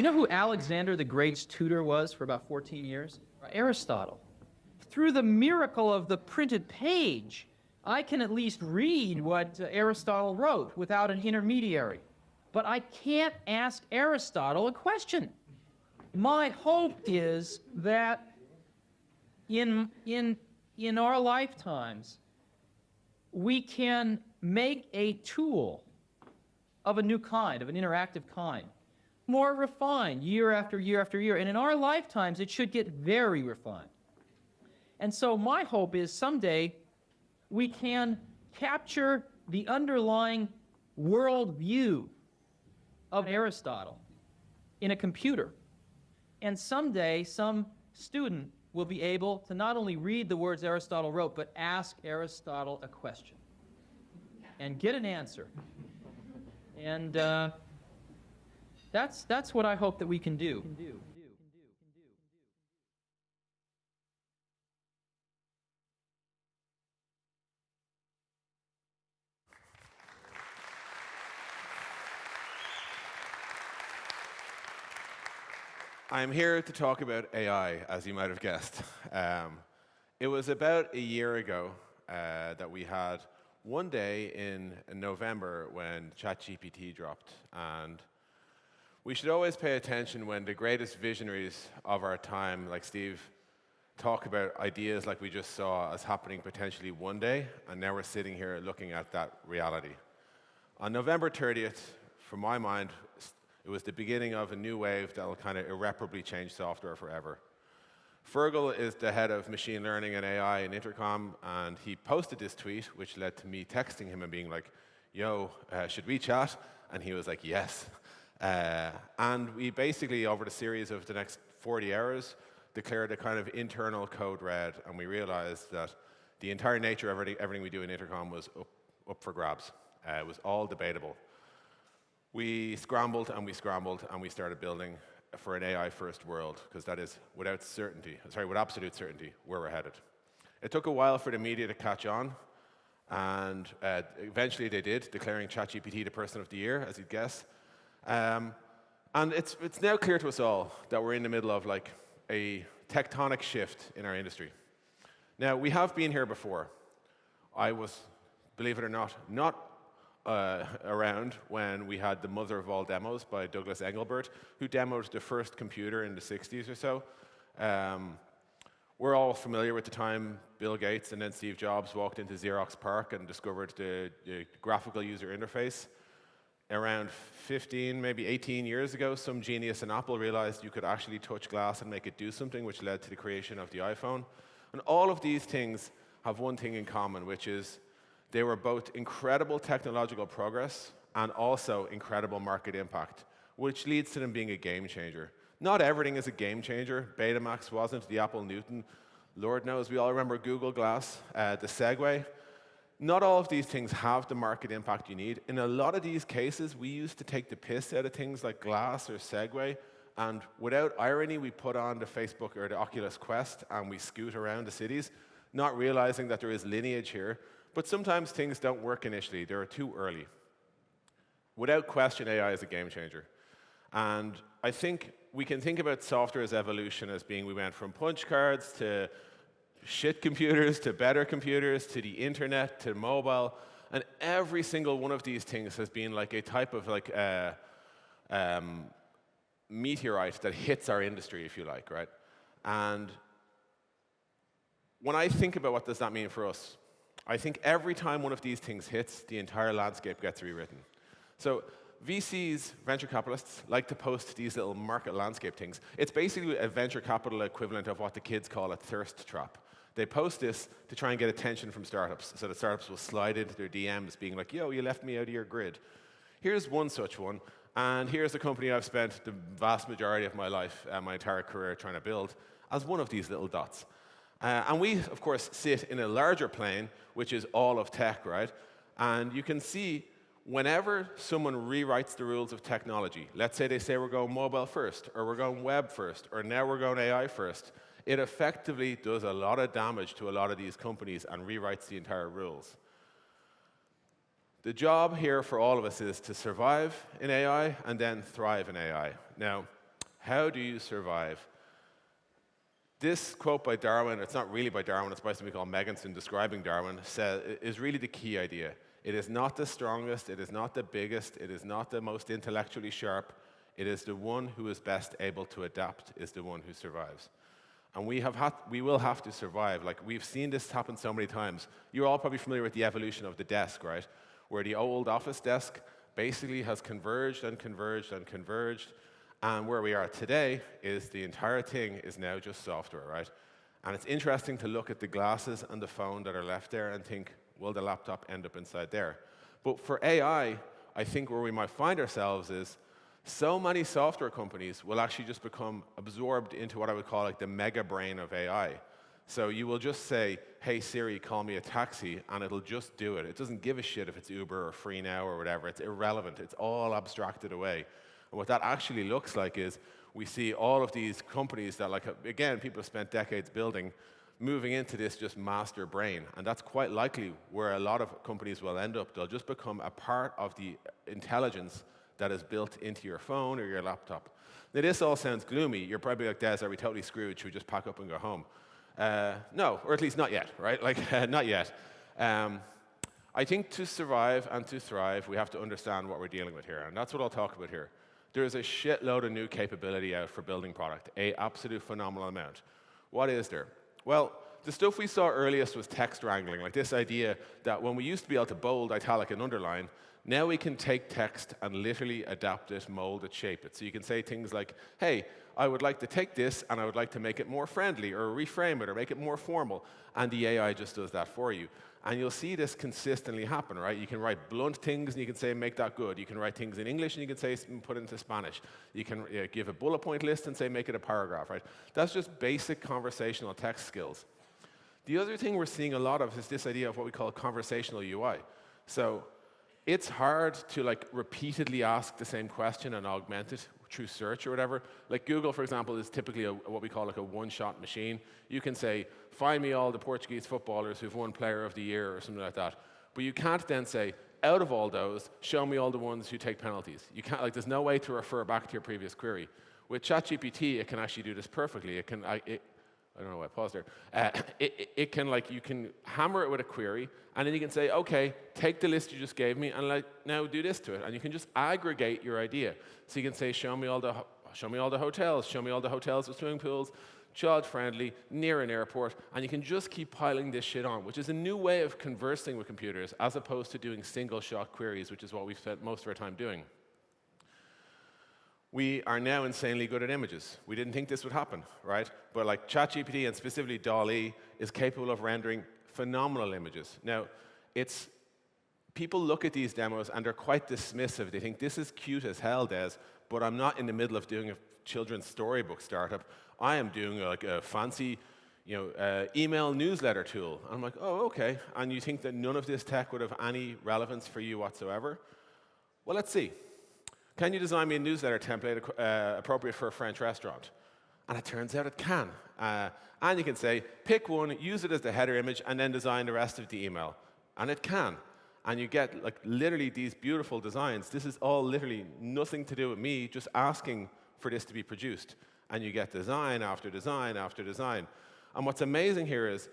Do you know who Alexander the Great's tutor was for about 14 years? Aristotle. Through the miracle of the printed page, I can at least read what Aristotle wrote without an intermediary. But I can't ask Aristotle a question. My hope is that in our lifetimes, we can make a tool of a new kind, of an interactive kind, more refined year after year after year. And in our lifetimes, it should get very refined. And so my hope is someday we can capture the underlying worldview of Aristotle in a computer. And someday some student will be able to not only read the words Aristotle wrote, but ask Aristotle a question and get an answer. And that's what I hope that we can do. I'm here to talk about AI, as you might have guessed. It was about a year ago that we had one day in November when ChatGPT dropped. And we should always pay attention when the greatest visionaries of our time, like Steve, talk about ideas like we just saw as happening potentially one day, and now we're sitting here looking at that reality. On November 30th, from my mind, it was the beginning of a new wave that will kind of irreparably change software forever. Fergal is the head of machine learning and AI in Intercom, and he posted this tweet, which led to me texting him and being like, yo, should we chat? And he was like, yes. And we basically, over the series of the next 40 hours, declared a kind of internal code red, and we realized that the entire nature of everything we do in Intercom was up for grabs. It was all debatable. We scrambled, and we started building for an AI-first world, because that is, with absolute certainty, where we're headed. It took a while for the media to catch on, and eventually they did, declaring ChatGPT the person of the year, as you'd guess. And it's now clear to us all that we're in the middle of like a tectonic shift in our industry. Now, we have been here before. I was, believe it or not around when we had the mother of all demos by Douglas Engelbart, who demoed the first computer in the 60s or so. We're all familiar with the time Bill Gates and then Steve Jobs walked into Xerox PARC and discovered the graphical user interface. Around 15, maybe 18 years ago, some genius in Apple realized you could actually touch glass and make it do something, which led to the creation of the iPhone. And all of these things have one thing in common, which is they were both incredible technological progress and also incredible market impact, which leads to them being a game changer. Not everything is a game changer. Betamax wasn't, the Apple Newton. Lord knows, we all remember Google Glass, the Segway. Not all of these things have the market impact you need. In a lot of these cases, we used to take the piss out of things like Glass or Segway, and without irony, we put on the Facebook or the Oculus Quest and we scoot around the cities, not realizing that there is lineage here. But sometimes things don't work initially. They're too early. Without question, AI is a game changer. And I think we can think about software's evolution as being we went from punch cards to shit computers to better computers to the internet to mobile, and every single one of these things has been like a type of like meteorite that hits our industry, if you like, right? And when I think about what does that mean for us, I think every time one of these things hits, the entire landscape gets rewritten. So VCs, venture capitalists, like to post these little market landscape things. It's basically a venture capital equivalent of what the kids call a thirst trap. They post this to try and get attention from startups, so the startups will slide into their DMs being like, yo, you left me out of your grid. Here's one such one, and here's a company I've spent the vast majority of my life, my entire career trying to build, as one of these little dots. And we, of course, sit in a larger plane, which is all of tech, right? And you can see whenever someone rewrites the rules of technology, let's say they say we're going mobile first, or we're going web first, or now we're going AI first, it effectively does a lot of damage to a lot of these companies and rewrites the entire rules. The job here for all of us is to survive in AI and then thrive in AI. Now, How do you survive? This quote by Darwin, it's not really by Darwin, it's by somebody called Megginson describing Darwin, is really the key idea. It is not the strongest, it is not the biggest, it is not the most intellectually sharp, it is the one who is best able to adapt is the one who survives. And we will have to survive. Like, we've seen this happen so many times. You're all probably familiar with the evolution of the desk, right? Where the old office desk basically has converged and converged and converged. And where we are today is the entire thing is now just software, right? And it's interesting to look at the glasses and the phone that are left there and think, will the laptop end up inside there? But for AI, I think where we might find ourselves is so many software companies will actually just become absorbed into what I would call like the mega brain of AI. So you will just say, hey Siri, call me a taxi, and it'll just do it. It doesn't give a shit if it's Uber or Free Now or whatever. It's irrelevant. It's all abstracted away. And what that actually looks like is we see all of these companies that, like, again, people have spent decades building, moving into this just master brain. And that's quite likely where a lot of companies will end up. They'll just become a part of the intelligence that is built into your phone or your laptop. Now, this all sounds gloomy. You're probably like, Des, are we totally screwed? Should we just pack up and go home? No, or at least not yet, right? Like, not yet. I think to survive and to thrive, we have to understand what we're dealing with here. And that's what I'll talk about here. There is a shitload of new capability out for building product, an absolute phenomenal amount. What is there? Well, the stuff we saw earliest was text wrangling, like this idea that when we used to be able to bold, italic, and underline, now we can take text and literally adapt it, mold it, shape it. So you can say things like, hey, I would like to take this and I would like to make it more friendly or reframe it or make it more formal. And the AI just does that for you. And you'll see this consistently happen, right? You can write blunt things and you can say, make that good. You can write things in English and you can say, put it into Spanish. You can give a bullet point list and say, make it a paragraph, right? That's just basic conversational text skills. The other thing we're seeing a lot of is this idea of what we call conversational UI. So it's hard to like repeatedly ask the same question and augment it through search or whatever. Like Google, for example, is typically what we call like a one-shot machine. You can say, find me all the Portuguese footballers who've won Player of the Year or something like that. But you can't then say, out of all those, show me all the ones who take penalties. You can't, like, there's no way to refer back to your previous query. With ChatGPT, it can actually do this perfectly. It can, I don't know why I paused there. It can, like, you can hammer it with a query, and then you can say, okay, take the list you just gave me, and like, now do this to it. And you can just aggregate your idea. So you can say, show me all the hotels, show me all the hotels with swimming pools, child-friendly, near an airport, and you can just keep piling this shit on, which is a new way of conversing with computers, as opposed to doing single-shot queries, which is what we've spent most of our time doing. We are now insanely good at images. We didn't think this would happen, right? But like ChatGPT and specifically DALL-E is capable of rendering phenomenal images. Now, people look at these demos and they're quite dismissive. They think this is cute as hell, Des, but I'm not in the middle of doing a children's storybook startup. I am doing like a fancy, email newsletter tool. And I'm like, oh, okay. And you think that none of this tech would have any relevance for you whatsoever? Well, let's see. Can you design me a newsletter template appropriate for a French restaurant? And it turns out it can. And you can say, pick one, use it as the header image, and then design the rest of the email. And it can. And you get like literally these beautiful designs. This is all literally nothing to do with me, just asking for this to be produced. And you get design after design after design. And what's amazing here is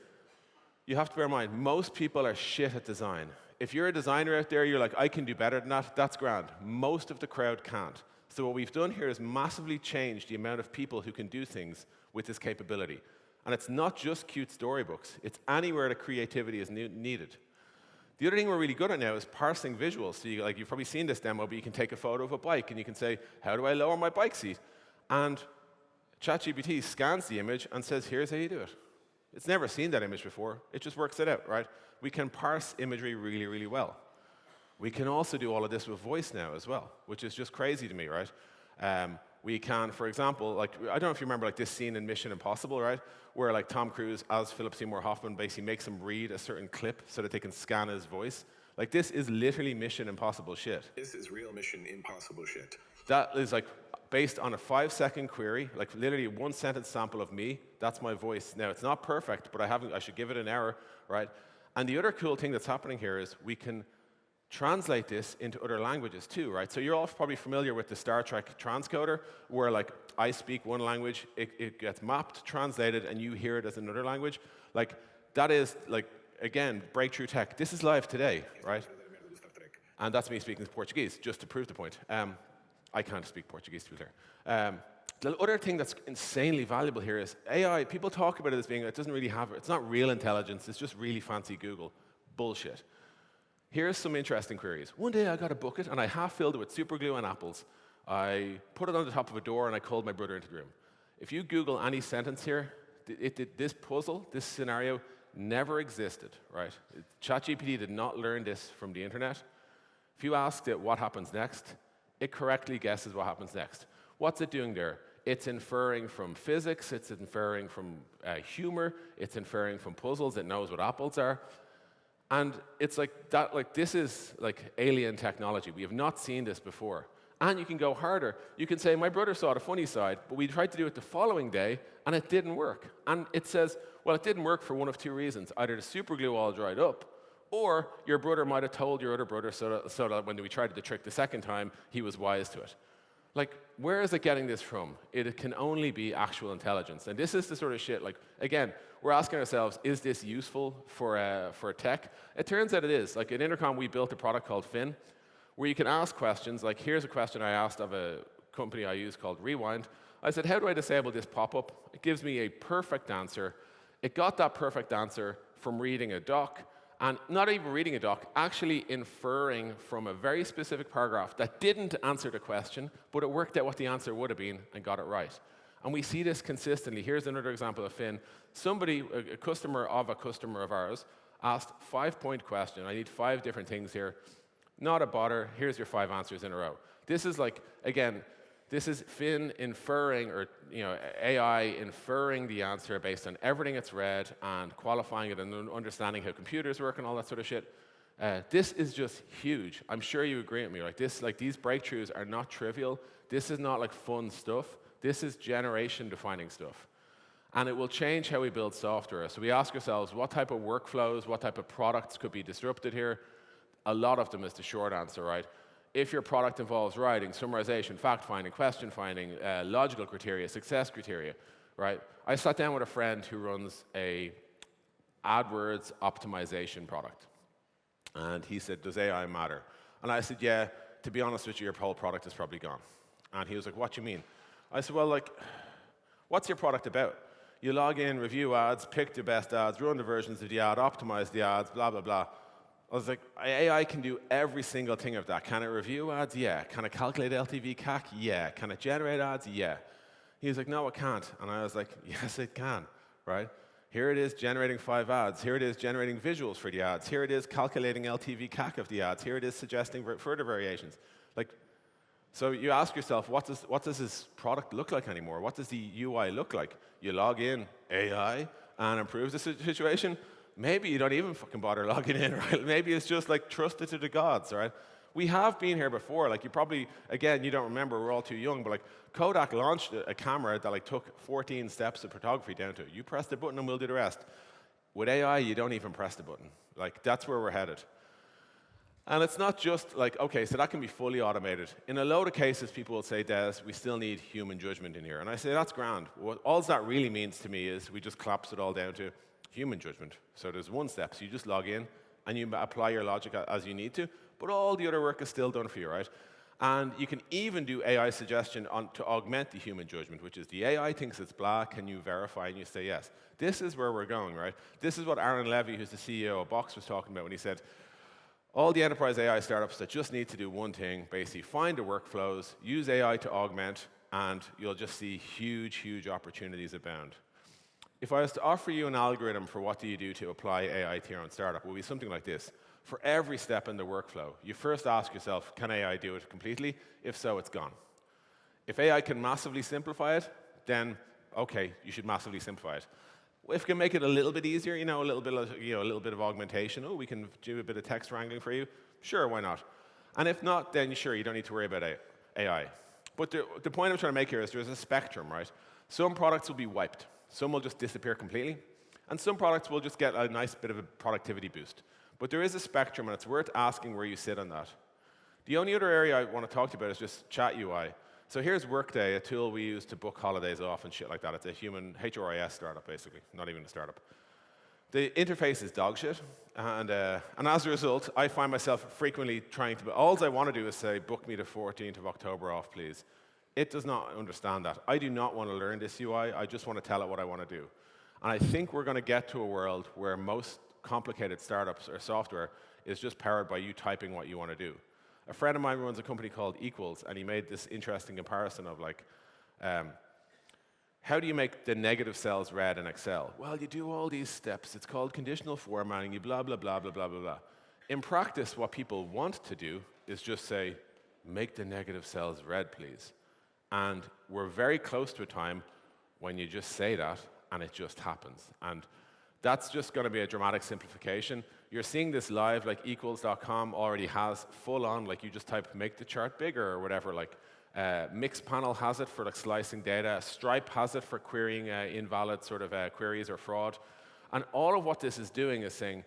you have to bear in mind, most people are shit at design. If you're a designer out there, you're like, I can do better than that, that's grand. Most of the crowd can't. So what we've done here is massively change the amount of people who can do things with this capability. And it's not just cute storybooks. It's anywhere that creativity is needed. The other thing we're really good at now is parsing visuals. So you've probably seen this demo, but you can take a photo of a bike and you can say, how do I lower my bike seat? And ChatGPT scans the image and says, here's how you do it. It's never seen that image before. It just works it out, right? We can parse imagery really, really well. We can also do all of this with voice now as well, which is just crazy to me, right? We can, for example, like, I don't know if you remember like this scene in Mission Impossible, right? Where like Tom Cruise as Philip Seymour Hoffman basically makes him read a certain clip so that they can scan his voice. Like, this is literally Mission Impossible shit. This is real Mission Impossible shit. That is like based on a 5-second query, like literally 1-sentence sample of me. That's my voice. Now, it's not perfect, but I should give it an error, right? And the other cool thing that's happening here is we can translate this into other languages too, right? So you're all probably familiar with the Star Trek transcoder, where like I speak one language, it gets mapped, translated, and you hear it as another language. Like that is like, again, breakthrough tech. This is live today, right? And that's me speaking Portuguese, just to prove the point. I can't speak Portuguese, to be clear. The other thing that's insanely valuable here is AI. People talk about it as being, it doesn't really have, it's not real intelligence, it's just really fancy Google. Bullshit. Here's some interesting queries. One day I got a bucket and I half filled it with super glue and apples. I put it on the top of a door and I called my brother into the room. If you Google any sentence here, this puzzle, this scenario never existed, right? ChatGPT did not learn this from the internet. If you asked it what happens next, it correctly guesses what happens next. What's it doing there? It's inferring from physics, it's inferring from humor, it's inferring from puzzles, it knows what apples are. And it's like that, like this is like alien technology. We have not seen this before. And you can go harder. You can say, my brother saw the funny side, but we tried to do it the following day, and it didn't work. And it says, well, it didn't work for one of two reasons. Either the super glue all dried up, or your brother might have told your other brother so that when we tried the trick the second time, he was wise to it. Like, where is it getting this from? It can only be actual intelligence. And this is the sort of shit, like, again, we're asking ourselves, is this useful for tech? It turns out it is. Like, at Intercom, we built a product called Fin, where you can ask questions. Like, here's a question I asked of a company I use called Rewind. I said, how do I disable this pop-up? It gives me a perfect answer. It got that perfect answer from reading a doc, and not even reading a doc, actually inferring from a very specific paragraph that didn't answer the question, but it worked out what the answer would have been and got it right. And we see this consistently. Here's another example of Fin. Somebody, a customer of ours, asked 5-point question. I need 5 different things here. Not a bother. Here's your 5 answers in a row. This is like, again, this is Fin inferring, or AI inferring the answer based on everything it's read and qualifying it and understanding how computers work and all that sort of shit. This is just huge. I'm sure you agree with me. Like these breakthroughs are not trivial. This is not like fun stuff. This is generation-defining stuff. And it will change how we build software. So we ask ourselves, what type of workflows, what type of products could be disrupted here? A lot of them is the short answer, right? If your product involves writing, summarization, fact-finding, question-finding, logical criteria, success criteria, right? I sat down with a friend who runs a AdWords optimization product. And he said, does AI matter? And I said, yeah, to be honest with you, your whole product is probably gone. And he was like, what do you mean? I said, well, like, what's your product about? You log in, review ads, pick the best ads, run the versions of the ad, optimize the ads, blah, blah, blah. I was like, AI can do every single thing of that. Can it review ads? Yeah. Can it calculate LTV CAC? Yeah. Can it generate ads? Yeah. He was like, no, it can't. And I was like, yes, it can, right? Here it is generating 5 ads. Here it is generating visuals for the ads. Here it is calculating LTV CAC of the ads. Here it is suggesting further variations. Like, so you ask yourself, what does this product look like anymore? What does the UI look like? You log in, AI, and improves the situation. Maybe you don't even fucking bother logging in, right? Maybe it's just like trusted to the gods, right? We have been here before. Like you probably, again, you don't remember, we're all too young, but like Kodak launched a camera that like took 14 steps of photography down to it. You press the button and we'll do the rest. With AI, you don't even press the button. Like that's where we're headed. And it's not just like, okay, so that can be fully automated. In a load of cases, people will say, Des, we still need human judgment in here. And I say, that's grand. All that really means to me is we just collapse it all down to human judgment. So there's one step. So you just log in and you apply your logic as you need to, but all the other work is still done for you, right? And you can even do AI suggestion to augment the human judgment, which is the AI thinks it's blah, can you verify? And you say yes. This is where we're going, right? This is what Aaron Levy, who's the CEO of Box, was talking about when he said, all the enterprise AI startups that just need to do one thing, basically find the workflows, use AI to augment, and you'll just see huge, huge opportunities abound. If I was to offer you an algorithm for what do you do to apply AI to your own startup, it would be something like this. For every step in the workflow, you first ask yourself, can AI do it completely? If so, it's gone. If AI can massively simplify it, then, okay, you should massively simplify it. If we can make it a little bit easier, a little bit of augmentation, we can do a bit of text wrangling for you, sure, why not? And if not, then sure, you don't need to worry about AI. But the point I'm trying to make here is there's a spectrum, right? Some products will be wiped. Some will just disappear completely. And some products will just get a nice bit of a productivity boost. But there is a spectrum, and it's worth asking where you sit on that. The only other area I want to talk to you about is just chat UI. So here's Workday, a tool we use to book holidays off and shit like that. It's a human HRIS startup, basically, not even a startup. The interface is dog shit, and as a result, I find myself frequently trying to, all I want to do is say, book me the 14th of October off, please. It does not understand that. I do not want to learn this UI, I just want to tell it what I want to do. And I think we're going to get to a world where most complicated startups or software is just powered by you typing what you want to do. A friend of mine runs a company called Equals, and he made this interesting comparison of like, how do you make the negative cells red in Excel? Well, you do all these steps. It's called conditional formatting. You blah, blah, blah, blah, blah, blah, blah. In practice, what people want to do is just say, make the negative cells red, please. And we're very close to a time when you just say that, and it just happens. And that's just going to be a dramatic simplification. You're seeing this live, like equals.com already has full-on, like you just type make the chart bigger or whatever, like Mixpanel has it for like slicing data. Stripe has it for querying invalid sort of queries or fraud. And all of what this is doing is saying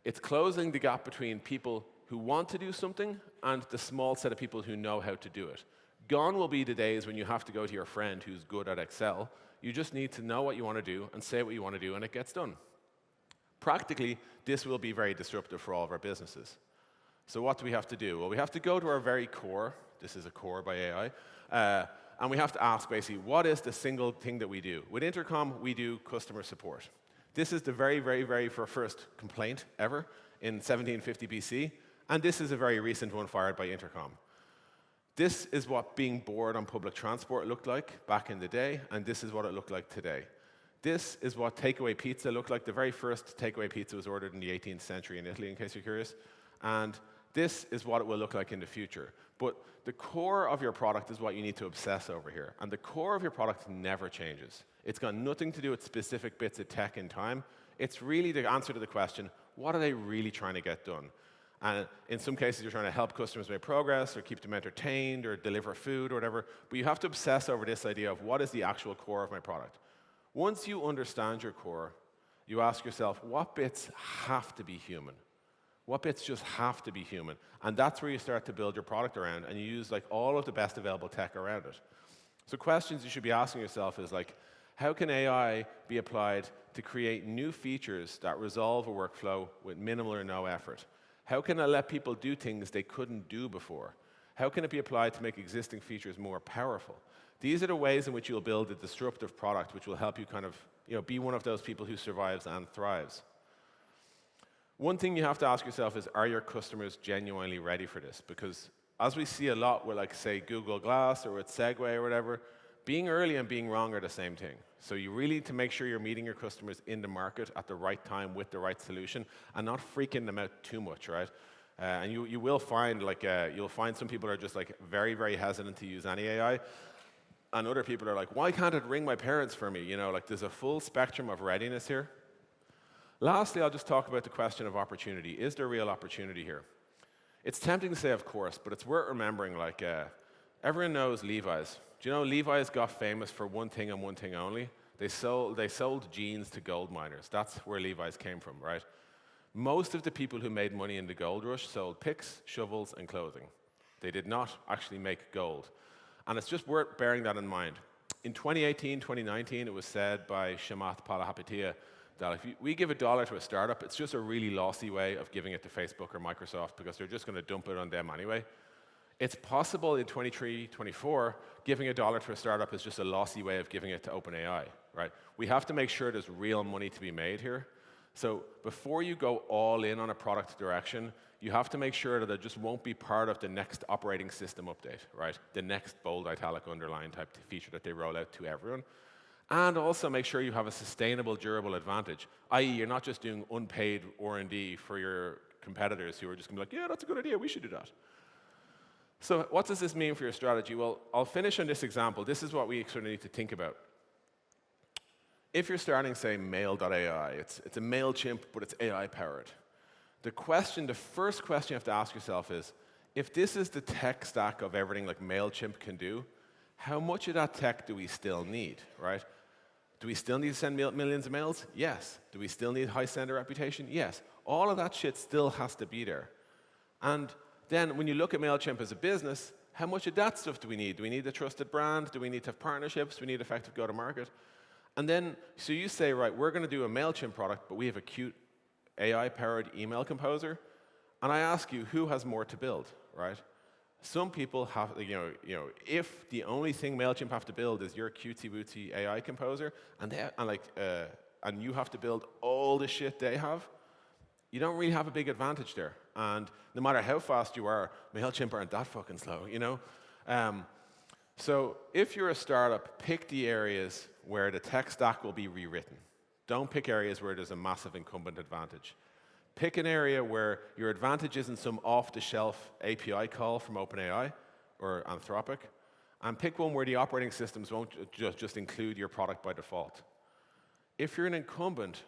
it's closing the gap between people who want to do something and the small set of people who know how to do it. Gone will be the days when you have to go to your friend who's good at Excel. You just need to know what you want to do and say what you want to do, and it gets done. Practically, this will be very disruptive for all of our businesses. So what do we have to do? Well, we have to go to our very core. This is a core by AI. And we have to ask, basically, what is the single thing that we do? With Intercom, we do customer support. This is the very, very, very first complaint ever in 1750 BC. And this is a very recent one fired by Intercom. This is what being bored on public transport looked like back in the day, and this is what it looked like today. This is what takeaway pizza looked like. The very first takeaway pizza was ordered in the 18th century in Italy, in case you're curious. And this is what it will look like in the future. But the core of your product is what you need to obsess over here. And the core of your product never changes. It's got nothing to do with specific bits of tech in time. It's really the answer to the question, what are they really trying to get done? And in some cases, you're trying to help customers make progress or keep them entertained or deliver food or whatever. But you have to obsess over this idea of what is the actual core of my product. Once you understand your core, you ask yourself, what bits have to be human? What bits just have to be human? And that's where you start to build your product around, and you use like all of the best available tech around it. So questions you should be asking yourself is like, how can AI be applied to create new features that resolve a workflow with minimal or no effort? How can I let people do things they couldn't do before? How can it be applied to make existing features more powerful? These are the ways in which you'll build a disruptive product which will help you kind of be one of those people who survives and thrives. One thing you have to ask yourself is, are your customers genuinely ready for this? Because as we see a lot with, like, say, Google Glass or with Segway or whatever, being early and being wrong are the same thing. So you really need to make sure you're meeting your customers in the market at the right time with the right solution and not freaking them out too much, right? And you will find, like, you'll find some people are just, like, very, very hesitant to use any AI. And other people are like, why can't it ring my parents for me? Like, there's a full spectrum of readiness here. Lastly, I'll just talk about the question of opportunity. Is there real opportunity here? It's tempting to say, of course, but it's worth remembering, like, everyone knows Levi's. Do you know Levi's got famous for one thing and one thing only? They sold jeans to gold miners. That's where Levi's came from, right? Most of the people who made money in the gold rush sold picks, shovels, and clothing. They did not actually make gold. And it's just worth bearing that in mind. In 2018, 2019, it was said by Chamath Palihapitiya that if we give $1 to a startup, it's just a really lossy way of giving it to Facebook or Microsoft because they're just going to dump it on them anyway. It's possible in 23, 24, giving $1 to a startup is just a lossy way of giving it to OpenAI, right? We have to make sure there's real money to be made here. So before you go all in on a product direction, you have to make sure that it just won't be part of the next operating system update, right? The next bold, italic, underline type feature that they roll out to everyone. And also make sure you have a sustainable, durable advantage, i.e. you're not just doing unpaid R&D for your competitors who are just going to be like, yeah, that's a good idea, we should do that. So what does this mean for your strategy? Well, I'll finish on this example. This is what we sort of need to think about. If you're starting, say, mail.ai, it's a MailChimp, but it's AI-powered. The first question you have to ask yourself is, if this is the tech stack of everything like MailChimp can do, how much of that tech do we still need, right? Do we still need to send millions of mails? Yes. Do we still need high sender reputation? Yes. All of that shit still has to be there. And then when you look at MailChimp as a business, how much of that stuff do we need? Do we need a trusted brand? Do we need to have partnerships? Do we need effective go-to-market? And then, so you say, right, we're going to do a MailChimp product, but we have a cute AI-powered email composer. And I ask you, who has more to build, right? Some people have, if the only thing MailChimp have to build is your cutesy-bootsy AI composer, and you have to build all the shit they have, you don't really have a big advantage there. And no matter how fast you are, MailChimp aren't that fucking slow, you know? So if you're a startup, pick the areas where the tech stack will be rewritten. Don't pick areas where there's a massive incumbent advantage. Pick an area where your advantage isn't some off-the-shelf API call from OpenAI or Anthropic, and pick one where the operating systems won't just include your product by default. If you're an incumbent,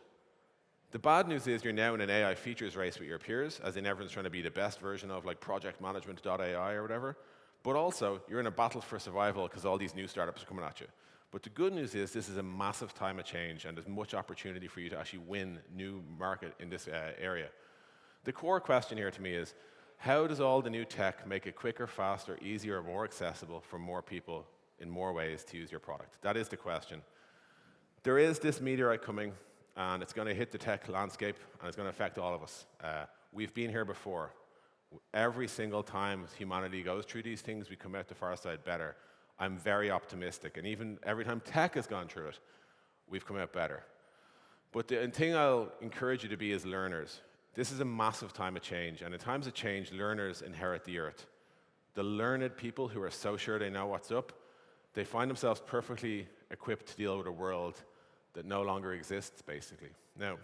the bad news is you're now in an AI features race with your peers, as in everyone's trying to be the best version of like projectmanagement.ai or whatever, but also you're in a battle for survival because all these new startups are coming at you. But the good news is this is a massive time of change, and there's much opportunity for you to actually win new market in this area. The core question here to me is, how does all the new tech make it quicker, faster, easier, more accessible for more people in more ways to use your product? That is the question. There is this meteorite coming, and it's going to hit the tech landscape, and it's going to affect all of us. We've been here before. Every single time humanity goes through these things, we come out the far side better. I'm very optimistic, and even every time tech has gone through it, we've come out better. But the thing I'll encourage you to be is learners. This is a massive time of change, and in times of change, learners inherit the earth. The learned people who are so sure they know what's up, they find themselves perfectly equipped to deal with a world that no longer exists, basically. Now,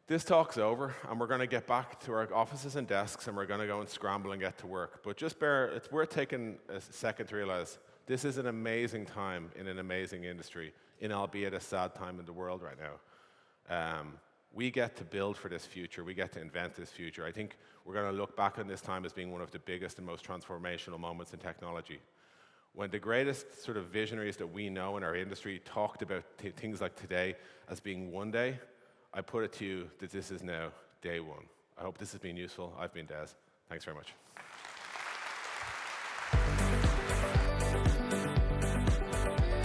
this talk's over, and we're going to get back to our offices and desks, and we're going to go and scramble and get to work. But just it's worth taking a second to realize this is an amazing time in an amazing industry, in albeit a sad time in the world right now. We get to build for this future. We get to invent this future. I think we're going to look back on this time as being one of the biggest and most transformational moments in technology. When the greatest sort of visionaries that we know in our industry talked about things like today as being one day, I put it to you that this is now day one. I hope this has been useful. I've been Des. Thanks very much.